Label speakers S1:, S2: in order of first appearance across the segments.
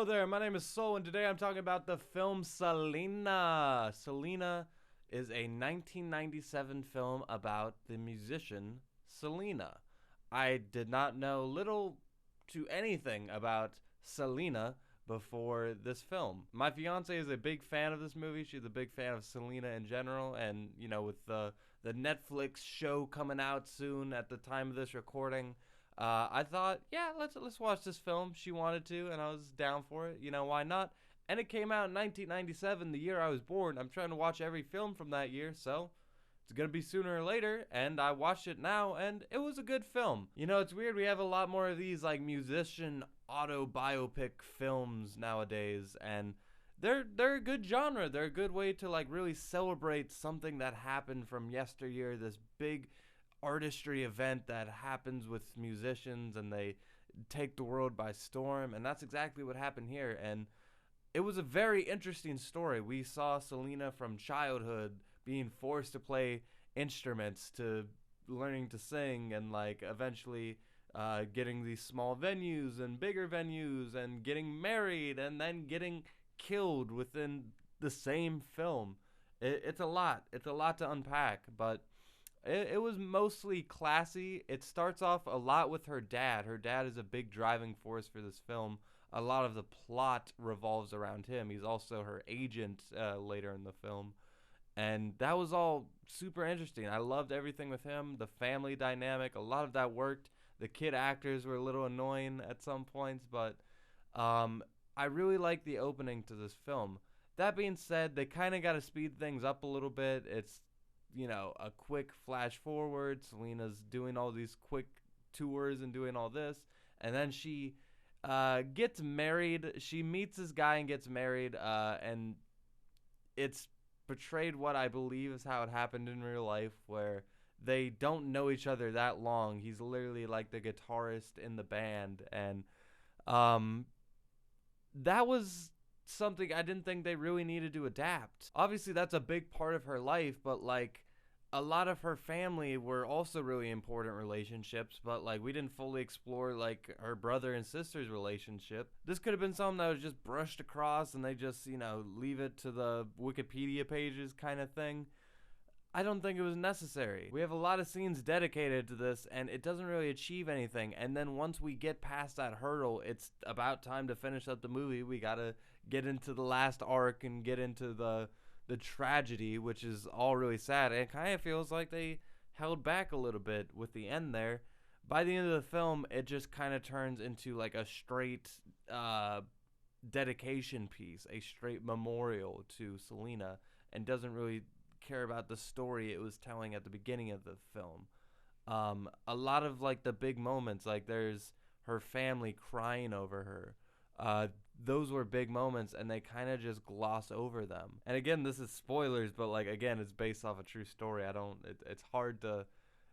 S1: Hello there, my name is Sol, and today I'm talking about the film Selena. Selena is a 1997 film about the musician Selena. I did not know little to anything about Selena before this film. My fiance is a big fan of this movie. She's a big fan of Selena in general, and with the Netflix show coming out soon at the time of this recording, I thought, yeah, let's watch this film. She wanted to, and I was down for it. Why not? And it came out in 1997, the year I was born. I'm trying to watch every film from that year, so it's gonna be sooner or later. And I watched it now, and it was a good film. It's weird. We have a lot more of these like musician autobiopic films nowadays, and they're a good genre. They're a good way to like really celebrate something that happened from yesteryear. This big artistry event that happens with musicians, and they take the world by storm, and that's exactly what happened here. And it was a very interesting story. We saw Selena from childhood being forced to play instruments to learning to sing, and like eventually getting these small venues and bigger venues and getting married and then getting killed within the same film. It's a lot. It's a lot to unpack, but it was mostly classy. It starts off a lot with her dad. Her dad is a big driving force for this film. A lot of the plot revolves around him. He's also her agent later in the film. And that was all super interesting. I loved everything with him. The family dynamic, a lot of that worked. The kid actors were a little annoying at some points, but I really liked the opening to this film. That being said, they kind of got to speed things up a little bit. It's a quick flash forward. Selena's doing all these quick tours and doing all this. And then she gets married. She meets this guy and gets married. And it's portrayed what I believe is how it happened in real life, where they don't know each other that long. He's literally like the guitarist in the band. And that was something I didn't think they really needed to adapt. Obviously, that's a big part of her life, but like a lot of her family were also really important relationships, but like we didn't fully explore like her brother and sister's relationship. This could have been something that was just brushed across and they just, leave it to the Wikipedia pages kind of thing. I don't think it was necessary. We have a lot of scenes dedicated to this, and it doesn't really achieve anything. And then once we get past that hurdle, it's about time to finish up the movie. We gotta get into the last arc and get into the tragedy, which is all really sad. And it kind of feels like they held back a little bit with the end there. By the end of the film, it just kind of turns into like a straight dedication piece, a straight memorial to Selena, and doesn't really care about the story it was telling at the beginning of the film. A lot of like the big moments, like there's her family crying over her. Those were big moments, and they kind of just gloss over them. And again, this is spoilers, but like again, it's based off a true story. It's hard to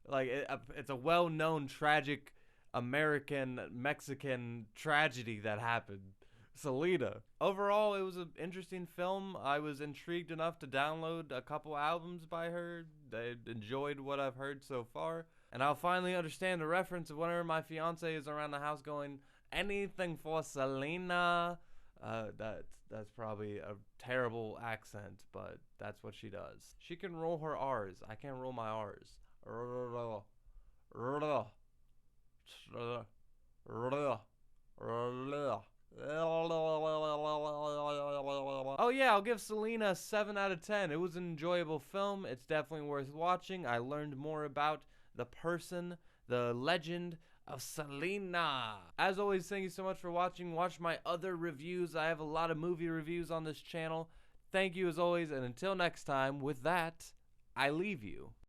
S1: like. It's a well-known tragic American Mexican tragedy that happened. Selena. Overall, it was an interesting film. I was intrigued enough to download a couple albums by her. I enjoyed what I've heard so far. And I'll finally understand the reference of whenever my fiance is around the house going, anything for Selena. That's probably a terrible accent, but that's what she does. She can roll her R's. I can't roll my R's. Oh yeah, I'll give Selena a 7 out of 10. It was an enjoyable film. It's definitely worth watching. I learned more about the person, the legend of Selena. As always, thank you so much for watching. Watch my other reviews. I have a lot of movie reviews on this channel. Thank you as always, and until next time, with that, I leave you.